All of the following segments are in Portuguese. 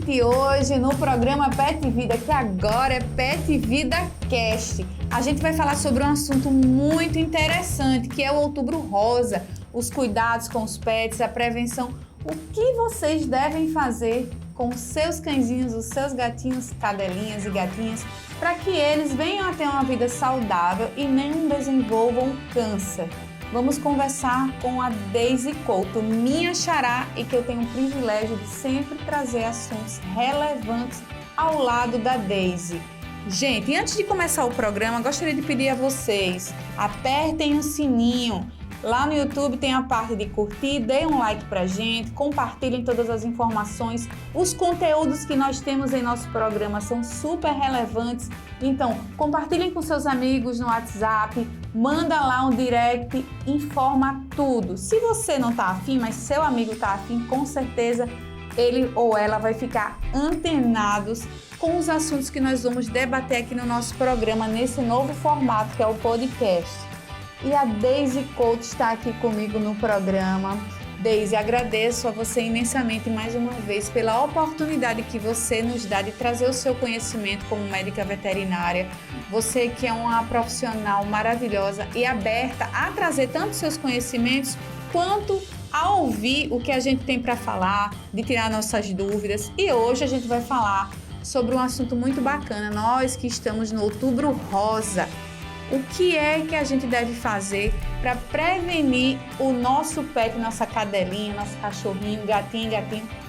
gente, hoje no programa Pet Vida, que agora é Pet Vida Cast. A gente vai falar sobre um assunto muito interessante, que é o Outubro Rosa, os cuidados com os pets, a prevenção. O que vocês devem fazer com os seus cãezinhos, os seus gatinhos, cadelinhas e gatinhas, para que eles venham a ter uma vida saudável e nem desenvolvam câncer. Vamos conversar com a Daisy Couto, minha xará, e que eu tenho o privilégio de sempre trazer assuntos relevantes ao lado da Daisy. Gente, e antes de começar o programa, gostaria de pedir a vocês, apertem o sininho. Lá no YouTube tem a parte de curtir, deem um like pra gente, compartilhem todas as informações. Os conteúdos que nós temos em nosso programa são super relevantes. Então, compartilhem com seus amigos no WhatsApp, manda lá um direct, informa tudo. Se você não tá afim, mas seu amigo tá afim, com certeza ele ou ela vai ficar antenados com os assuntos que nós vamos debater aqui no nosso programa, nesse novo formato que é o podcast. E a Daisy Couto está aqui comigo no programa. Daisy, agradeço a você imensamente mais uma vez pela oportunidade que você nos dá de trazer o seu conhecimento como médica veterinária. Você que é uma profissional maravilhosa e aberta a trazer tanto seus conhecimentos quanto a ouvir o que a gente tem para falar, de tirar nossas dúvidas. E hoje a gente vai falar sobre um assunto muito bacana. Nós que estamos no Outubro Rosa. O que é que a gente deve fazer para prevenir o nosso pet, nossa cadelinha, nosso cachorrinho, gatinho,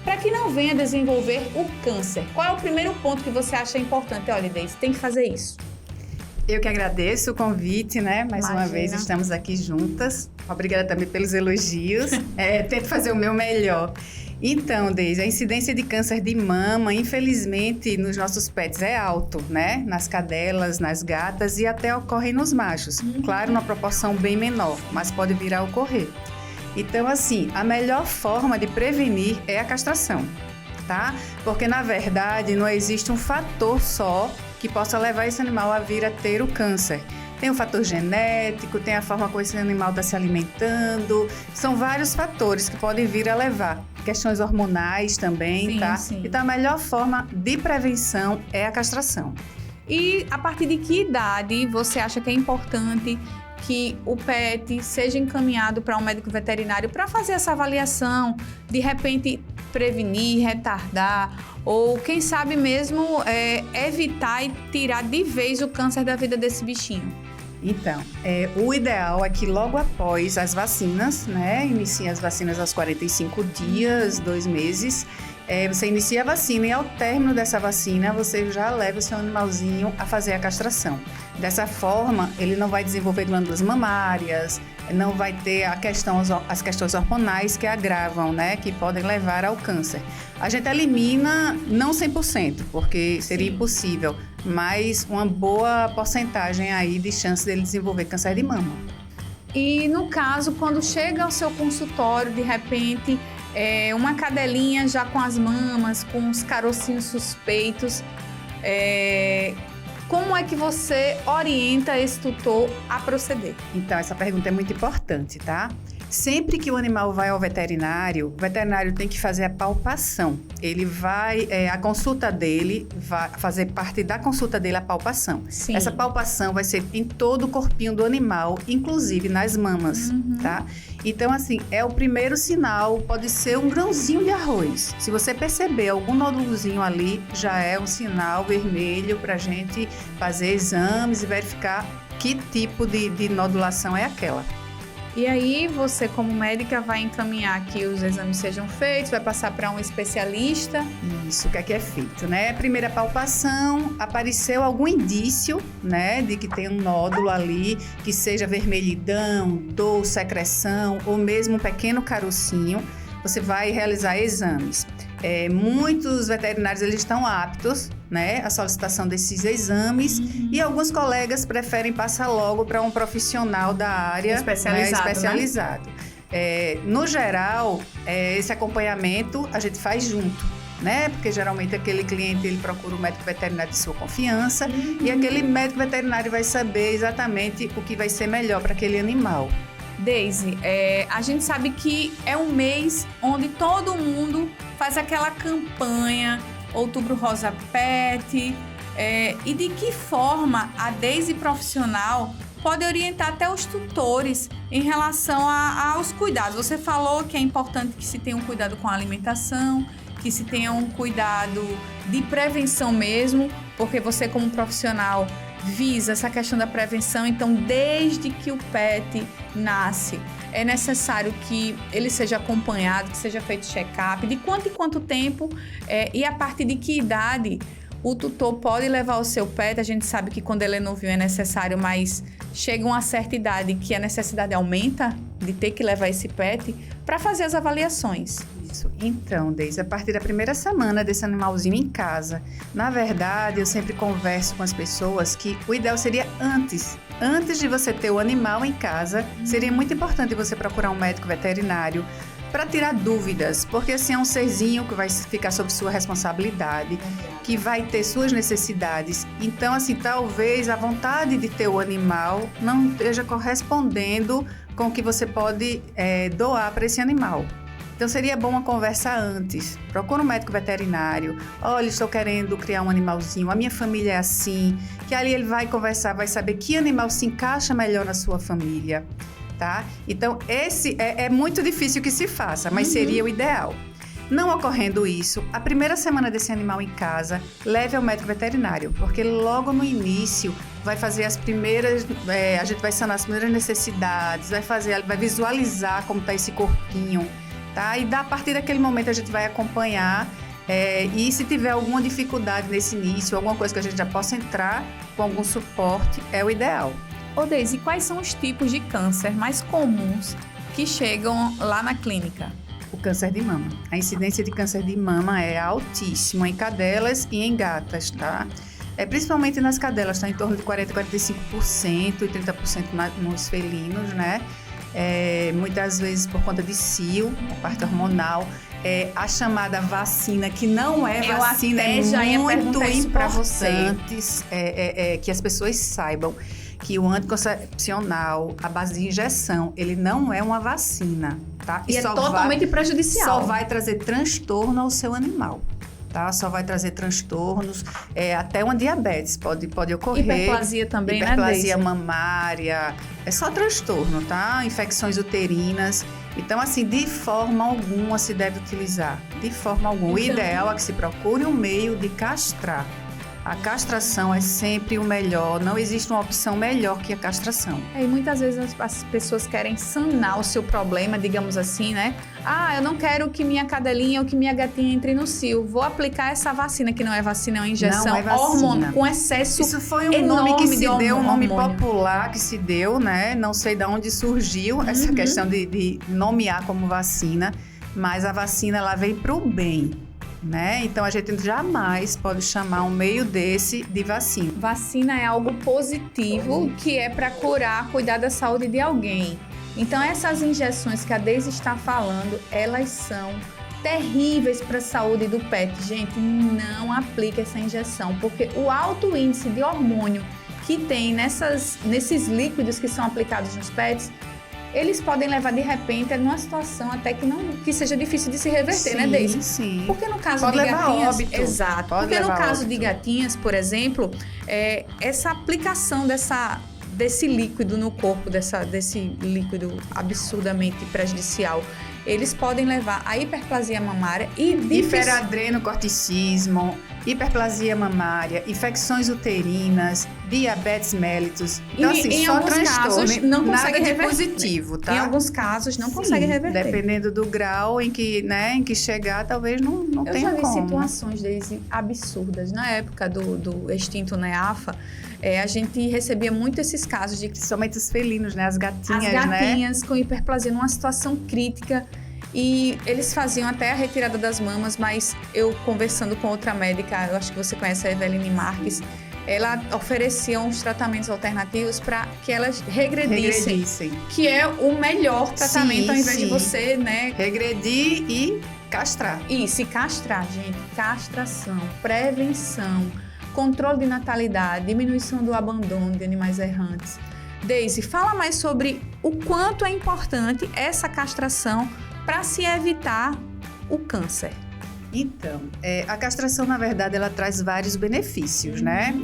para que não venha desenvolver o câncer? Qual é o primeiro ponto que você acha importante? Olha, Daisy, tem que fazer isso. Eu que agradeço o convite, né? Mais uma vez estamos aqui juntas. Obrigada também pelos elogios. Tento fazer o meu melhor. Então, Daisy, a incidência de câncer de mama, infelizmente, nos nossos pets é alto, né? Nas cadelas, nas gatas e até ocorre nos machos. Claro, numa proporção bem menor, mas pode vir a ocorrer. Então, assim, a melhor forma de prevenir é a castração, tá? Porque, na verdade, não existe um fator só que possa levar esse animal a vir a ter o câncer. Tem o fator genético, tem a forma como esse animal está se alimentando. São vários fatores que podem vir a levar. Questões hormonais também, sim, tá? Sim. Então, a melhor forma de prevenção é a castração. E a partir de que idade você acha que é importante que o pet seja encaminhado para um médico veterinário para fazer essa avaliação, de repente prevenir, retardar, ou quem sabe mesmo evitar e tirar de vez o câncer da vida desse bichinho? Então, o ideal é que logo após as vacinas, né, inicie as vacinas aos 45 dias, 2 meses, você inicia a vacina e ao término dessa vacina você já leva o seu animalzinho a fazer a castração. Dessa forma, ele não vai desenvolver glândulas mamárias, não vai ter as questões hormonais que agravam, né, que podem levar ao câncer. A gente elimina, não 100%, porque seria impossível, mas uma boa porcentagem aí de chance dele desenvolver câncer de mama. E no caso, quando chega ao seu consultório, de repente, uma cadelinha já com as mamas, com os carocinhos suspeitos, como é que você orienta esse tutor a proceder? Então, essa pergunta é muito importante, tá? Sempre que o animal vai ao veterinário, o veterinário tem que fazer a palpação. Ele vai, a consulta dele, vai fazer parte da consulta dele a palpação. Sim. Essa palpação vai ser em todo o corpinho do animal, inclusive nas mamas, tá? Então, assim, é o primeiro sinal, pode ser um grãozinho de arroz. Se você perceber algum nódulozinho ali, já é um sinal vermelho para a gente fazer exames e verificar que tipo de nodulação é aquela. E aí, você como médica vai encaminhar que os exames sejam feitos, vai passar para um especialista? Isso, o que é feito, né? Primeira palpação, apareceu algum indício, né, de que tem um nódulo ali, que seja vermelhidão, dor, secreção ou mesmo um pequeno carocinho, você vai realizar exames. Muitos veterinários eles estão aptos, né, à solicitação desses exames e alguns colegas preferem passar logo para um profissional da área especializado. Né? No geral, esse acompanhamento a gente faz junto, né? Porque geralmente aquele cliente ele procura um médico veterinário de sua confiança e aquele médico veterinário vai saber exatamente o que vai ser melhor para aquele animal. Daisy, a gente sabe que é um mês onde todo mundo faz aquela campanha Outubro Rosa Pet, e de que forma a Deise profissional pode orientar até os tutores em relação aos cuidados. Você falou que é importante que se tenha um cuidado com a alimentação, que se tenha um cuidado de prevenção mesmo, porque você como profissional visa essa questão da prevenção. Então, desde que o pet nasce, é necessário que ele seja acompanhado, que seja feito check-up, de quanto em quanto tempo e a partir de que idade o tutor pode levar o seu pet. A gente sabe que quando ele é novinho é necessário, mas chega uma certa idade que a necessidade aumenta de ter que levar esse pet para fazer as avaliações. Isso. Então, Deise, a partir da primeira semana desse animalzinho em casa, na verdade, eu sempre converso com as pessoas que o ideal seria antes de você ter o animal em casa, seria muito importante você procurar um médico veterinário para tirar dúvidas, porque assim é um serzinho que vai ficar sob sua responsabilidade, que vai ter suas necessidades. Então, assim, talvez a vontade de ter o animal não esteja correspondendo com o que você pode doar para esse animal. Então, seria bom uma conversa antes. Procura um médico veterinário. Olha, estou querendo criar um animalzinho, a minha família é assim. Que ali ele vai conversar, vai saber que animal se encaixa melhor na sua família, tá? Então, esse é muito difícil que se faça, mas seria o ideal. Não ocorrendo isso, a primeira semana desse animal em casa, leve ao médico veterinário, porque logo no início vai fazer as primeiras, a gente vai sanar as primeiras necessidades, vai visualizar como está esse corpinho, tá? E a partir daquele momento a gente vai acompanhar e se tiver alguma dificuldade nesse início, alguma coisa que a gente já possa entrar com algum suporte, é o ideal. Ô Deise, quais são os tipos de câncer mais comuns que chegam lá na clínica? O câncer de mama. A incidência de câncer de mama é altíssima em cadelas e em gatas, tá? Principalmente nas cadelas, está em torno de 40% a 45% e 30% nos felinos, né? Muitas vezes por conta de cio, a parte hormonal. A chamada vacina, que não é vacina, é muito importante que as pessoas saibam que o anticoncepcional, a base de injeção, ele não é uma vacina, tá? E é totalmente prejudicial. Só vai trazer transtorno ao seu animal, tá? Só vai trazer transtornos, até uma diabetes pode ocorrer. Hiperplasia também, hiperplasia mamária, é só transtorno, tá? Infecções uterinas. Então, assim, de forma alguma se deve utilizar, de forma alguma. O ideal é que se procure um meio de castrar. A castração é sempre o melhor, não existe uma opção melhor que a castração. E muitas vezes as pessoas querem sanar o seu problema, digamos assim, né? Eu não quero que minha cadelinha ou que minha gatinha entre no cio. Vou aplicar essa vacina, que não é vacina, é uma injeção. Não é vacina. Hormônio, com excesso. Isso foi um nome que se deu, um nome popular que se deu, né? Não sei de onde surgiu essa questão de nomear como vacina, mas a vacina ela vem para o bem, né? Então a gente jamais pode chamar um meio desse de vacina. Vacina é algo positivo que é para cuidar da saúde de alguém. Então essas injeções que a Deise está falando, elas são terríveis para a saúde do pet. Gente, não aplique essa injeção, porque o alto índice de hormônio que tem nesses líquidos que são aplicados nos pets, eles podem levar de repente a uma situação até que seja difícil de se reverter, né, Deise? Sim. Porque no caso pode de levar gatinhas, óbito. Exato. Porque no caso de gatinhas, por exemplo, essa aplicação desse líquido no corpo, desse líquido absurdamente prejudicial, eles podem levar a hiperplasia mamária e hiperadrenocorticismo, hiperplasia mamária, infecções uterinas, diabetes mellitus. Então, assim, só transtorno, não consegue nada de reverter. positivo, tá? Em alguns casos, não consegue reverter. Dependendo do grau em que chegar, talvez não tenha como. Eu já vi situações Deise absurdas. Na época do extinto NEAFA, a gente recebia muito esses casos de... Somente os felinos, né? As gatinhas, né? Com hiperplasia, numa situação crítica. E eles faziam até a retirada das mamas, mas eu conversando com outra médica, eu acho que você conhece a Eveline Marques, ela oferecia uns tratamentos alternativos para que elas regredissem. Que é o melhor tratamento, ao invés de você, né? Regredir e castrar. Isso, e castrar, gente. Castração, prevenção, controle de natalidade, diminuição do abandono de animais errantes. Deise, fala mais sobre o quanto é importante essa castração para se evitar o câncer. Então, a castração, na verdade, ela traz vários benefícios, né?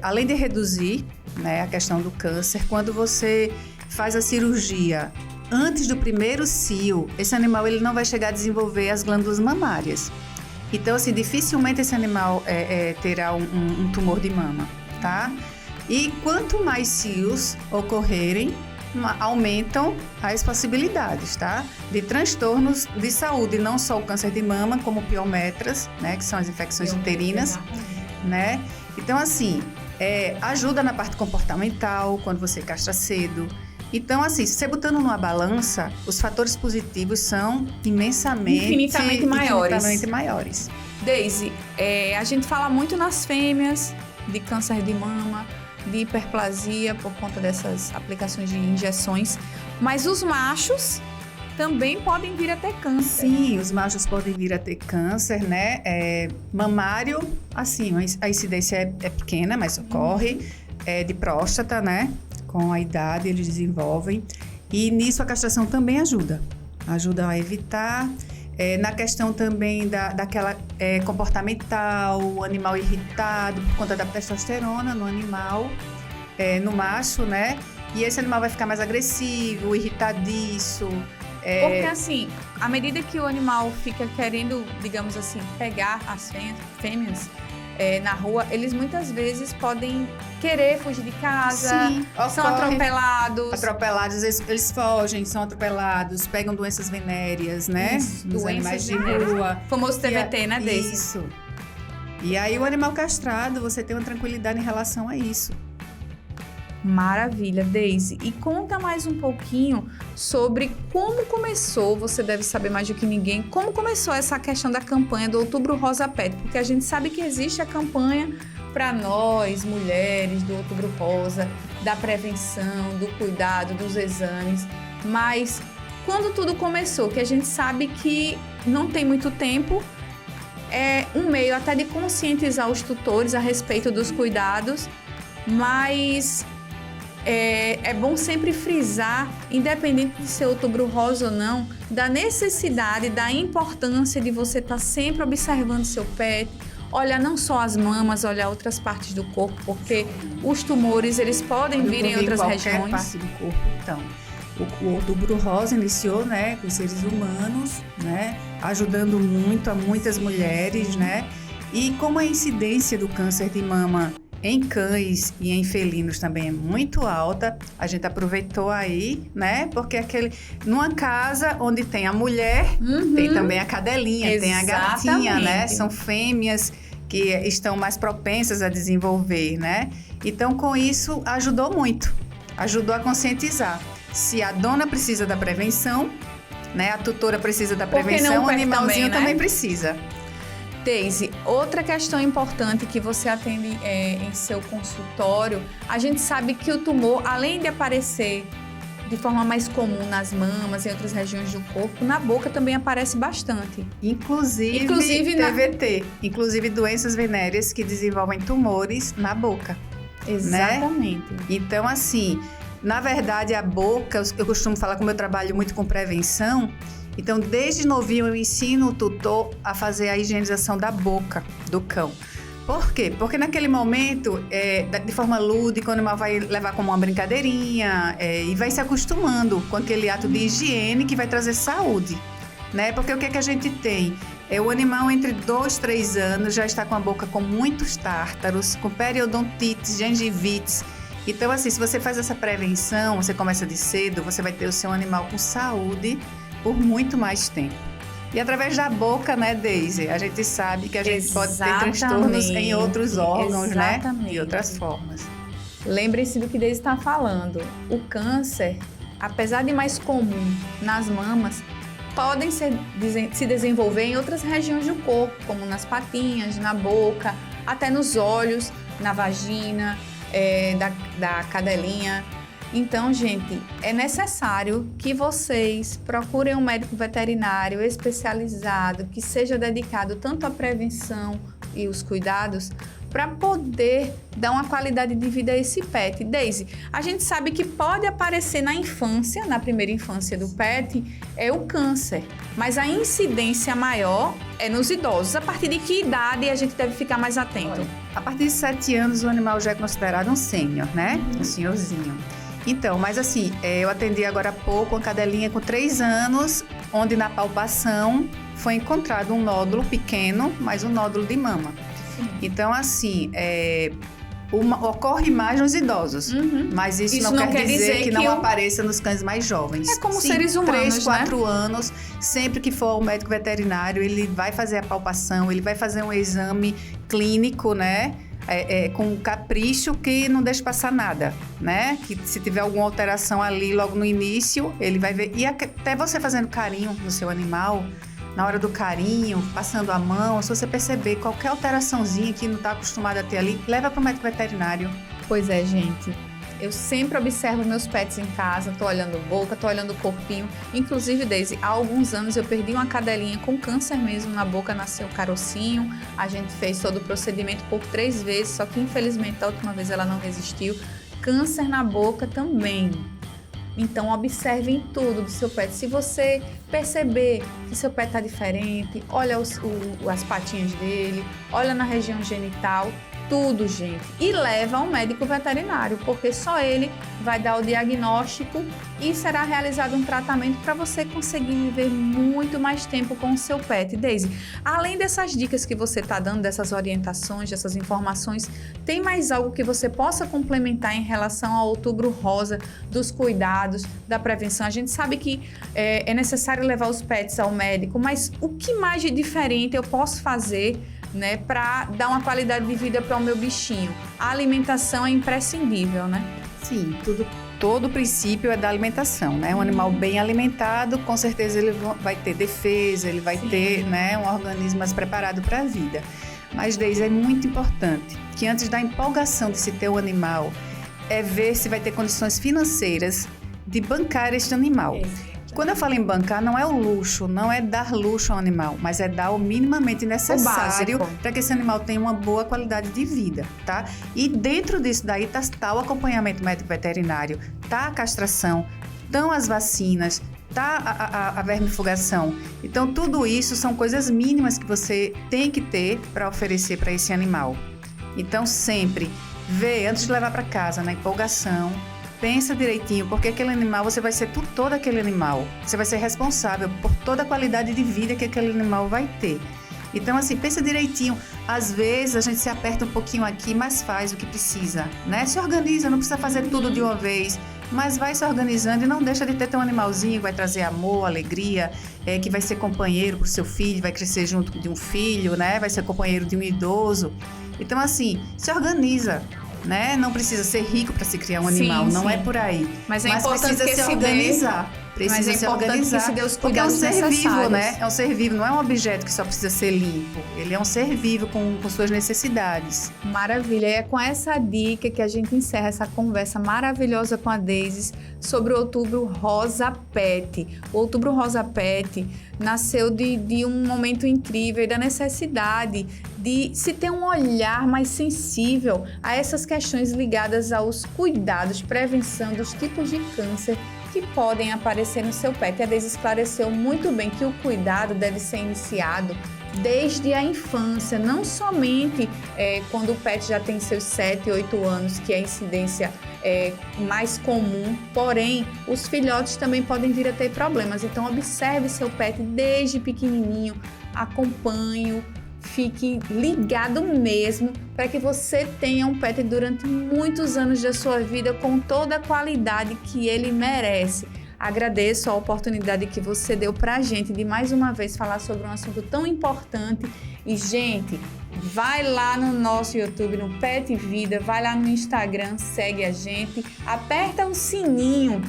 Além de reduzir, né, a questão do câncer, quando você faz a cirurgia antes do primeiro cio, esse animal ele não vai chegar a desenvolver as glândulas mamárias. Então, assim, dificilmente esse animal terá um tumor de mama, tá? E quanto mais cios ocorrerem, aumentam as possibilidades, tá? De transtornos de saúde, não só o câncer de mama, como piometras, né? Que são as infecções uterinas, né? Então, assim, ajuda na parte comportamental, quando você castra cedo. Então, assim, se você botando numa balança, os fatores positivos são infinitamente maiores. Deise, a gente fala muito nas fêmeas de câncer de mama, de hiperplasia por conta dessas aplicações de injeções, mas os machos também podem vir a ter câncer. Sim, os machos podem vir a ter câncer, né? Mamário, assim, a incidência é pequena, mas ocorre. De próstata, né? Com a idade eles desenvolvem. E nisso a castração também ajuda a evitar. Na questão também daquela comportamental, o animal irritado por conta da testosterona no animal, no macho, né? E esse animal vai ficar mais agressivo, irritadiço. Porque assim, à medida que o animal fica querendo, digamos assim, pegar as fêmeas na rua, eles muitas vezes podem querer fugir de casa. Sim, são atropelados. Atropelados, eles fogem, são atropelados, pegam doenças venéreas, né? Isso, dos animais de venéreas. rua. O famoso TVT, né, desse? Isso. E aí o animal castrado, você tem uma tranquilidade em relação a isso. Maravilha, Deise. E conta mais um pouquinho sobre como começou, você deve saber mais do que ninguém, como começou essa questão da campanha do Outubro Rosa Pet, porque a gente sabe que existe a campanha para nós, mulheres, do Outubro Rosa, da prevenção, do cuidado, dos exames, mas quando tudo começou, que a gente sabe que não tem muito tempo, é um meio até de conscientizar os tutores a respeito dos cuidados, mas é bom sempre frisar, independente de ser Outubro Rosa ou não, da necessidade, da importância de você estar sempre observando seu pet, olhar não só as mamas, olhar outras partes do corpo, porque os tumores, eles podem vir em outras regiões. Parte do corpo, então. O Outubro Rosa iniciou, né, com os seres humanos, né, ajudando muito a muitas mulheres, né, e como a incidência do câncer de mama em cães e em felinos também é muito alta, a gente aproveitou aí, né? Porque numa casa onde tem a mulher, tem também a cadelinha, Exatamente. Tem a gatinha, né? São fêmeas que estão mais propensas a desenvolver, né? Então, com isso, ajudou muito. Ajudou a conscientizar. Se a dona precisa da prevenção, né? A tutora precisa da prevenção, o animalzinho também precisa. Deise, outra questão importante que você atende em seu consultório, a gente sabe que o tumor, além de aparecer de forma mais comum nas mamas e em outras regiões do corpo, na boca também aparece bastante. Inclusive TVT, inclusive doenças venéreas que desenvolvem tumores na boca. Exatamente. Né? Então, assim, na verdade, a boca, eu costumo falar, como eu trabalho muito com prevenção, então, desde novinho eu ensino o tutor a fazer a higienização da boca do cão. Por quê? Porque naquele momento, de forma lúdica, o animal vai levar como uma brincadeirinha e vai se acostumando com aquele ato de higiene que vai trazer saúde, né? Porque o que é que a gente tem? O animal entre 2 e 3 anos já está com a boca com muitos tártaros, com periodontites, gengivites. Então, assim, se você faz essa prevenção, você começa de cedo, você vai ter o seu animal com saúde por muito mais tempo. E através da boca, né, Deise? A gente sabe que a gente pode ter transtornos em outros órgãos, né? De outras formas. Lembre-se do que Deise está falando. O câncer, apesar de mais comum nas mamas, podem se desenvolver em outras regiões do corpo, como nas patinhas, na boca, até nos olhos, na vagina, da cadelinha. Então, gente, é necessário que vocês procurem um médico veterinário especializado, que seja dedicado tanto à prevenção e os cuidados, para poder dar uma qualidade de vida a esse pet. Deise, a gente sabe que pode aparecer na infância, na primeira infância do pet, é o câncer, mas a incidência maior é nos idosos. A partir de que idade a gente deve ficar mais atento? A partir de 7 anos, o animal já é considerado um sênior, né? Um senhorzinho. Então, mas assim, eu atendi agora há pouco uma cadelinha com 3 anos, onde na palpação foi encontrado um nódulo pequeno, mas um nódulo de mama. Então, assim, ocorre mais nos idosos, mas isso não quer dizer que não apareça nos cães mais jovens. É como seres humanos, 3, 4 anos, sempre que for ao médico veterinário, ele vai fazer a palpação, ele vai fazer um exame clínico, né? Com capricho, que não deixa passar nada, né? Que se tiver alguma alteração ali logo no início, ele vai ver. E até você fazendo carinho no seu animal, na hora do carinho, passando a mão, se você perceber qualquer alteraçãozinha que não está acostumado a ter ali, leva para o médico veterinário. Pois é, gente. Eu sempre observo meus pets em casa, tô olhando boca, tô olhando o corpinho. Inclusive, Deise, há alguns anos eu perdi uma cadelinha com câncer mesmo na boca, nasceu carocinho. A gente fez todo o procedimento por 3 vezes, só que infelizmente a última vez ela não resistiu. Câncer na boca também. Então, observem tudo do seu pet. Se você perceber que seu pet está diferente, olha as patinhas dele, olha na região genital, tudo, gente. E leva ao médico veterinário, porque só ele vai dar o diagnóstico e será realizado um tratamento para você conseguir viver muito mais tempo com o seu pet. Deise, além dessas dicas que você está dando, dessas orientações, dessas informações, tem mais algo que você possa complementar em relação ao Outubro Rosa, dos cuidados, da prevenção? A gente sabe que é necessário levar os pets ao médico, mas o que mais de diferente eu posso fazer, né, para dar uma qualidade de vida para o meu bichinho? A alimentação é imprescindível, né? Sim, todo o princípio é da alimentação, né? Um animal bem alimentado, com certeza ele vai ter defesa, ele vai ter, né, um organismo mais preparado para a vida. Mas, Deise, é muito importante que antes da empolgação de se ter um animal, é ver se vai ter condições financeiras de bancar este animal. Quando eu falo em bancar, não é o luxo, não é dar luxo ao animal, mas é dar o minimamente necessário para que esse animal tenha uma boa qualidade de vida, tá? E dentro disso daí tá o acompanhamento médico veterinário, tá a castração, estão as vacinas, tá a vermifugação. Então, tudo isso são coisas mínimas que você tem que ter para oferecer para esse animal. Então, sempre vê, antes de levar para casa, na empolgação, pensa direitinho, porque aquele animal, você vai ser tutor daquele animal. Você vai ser responsável por toda a qualidade de vida que aquele animal vai ter. Então, assim, pensa direitinho. Às vezes, a gente se aperta um pouquinho aqui, mas faz o que precisa, né? Se organiza, não precisa fazer tudo de uma vez, mas vai se organizando e não deixa de ter teu animalzinho que vai trazer amor, alegria, que vai ser companheiro pro seu filho, vai crescer junto de um filho, né? Vai ser companheiro de um idoso. Então, assim, se organiza, né? Não precisa ser rico para se criar um animal, não é por aí. Mas é importante precisa se organizar. Precisa se organizar, porque é um ser vivo, né? É um ser vivo, não é um objeto que só precisa ser limpo. Ele é um ser vivo com suas necessidades. Maravilha. E é com essa dica que a gente encerra essa conversa maravilhosa com a Deise sobre o Outubro Rosa Pet. O Outubro Rosa Pet nasceu de um momento incrível e da necessidade de se ter um olhar mais sensível a essas questões ligadas aos cuidados, prevenção dos tipos de câncer que podem aparecer no seu pet. A Deise esclareceu muito bem que o cuidado deve ser iniciado desde a infância, não somente quando o pet já tem seus 7, 8 anos, que é a incidência mais comum, porém, os filhotes também podem vir a ter problemas. Então, observe seu pet desde pequenininho, acompanhe-o, fique ligado mesmo para que você tenha um pet durante muitos anos da sua vida com toda a qualidade que ele merece. Agradeço a oportunidade que você deu para a gente de mais uma vez falar sobre um assunto tão importante. E, gente, vai lá no nosso YouTube, no Pet Vida, vai lá no Instagram, segue a gente, aperta o sininho,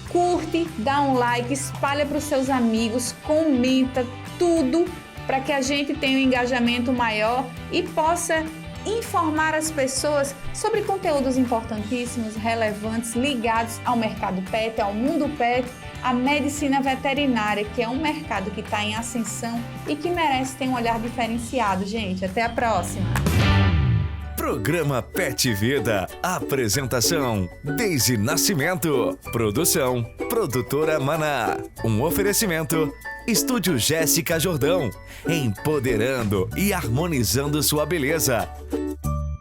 curte, dá um like, espalha para os seus amigos, comenta tudo para que a gente tenha um engajamento maior e possa informar as pessoas sobre conteúdos importantíssimos, relevantes, ligados ao mercado pet, ao mundo pet, à medicina veterinária, que é um mercado que está em ascensão e que merece ter um olhar diferenciado. Gente, até a próxima! Programa Pet Vida. Apresentação: Deise Nascimento. Produção: Produtora Maná. Um oferecimento: Estúdio Jéssica Jordão. Empoderando e harmonizando sua beleza.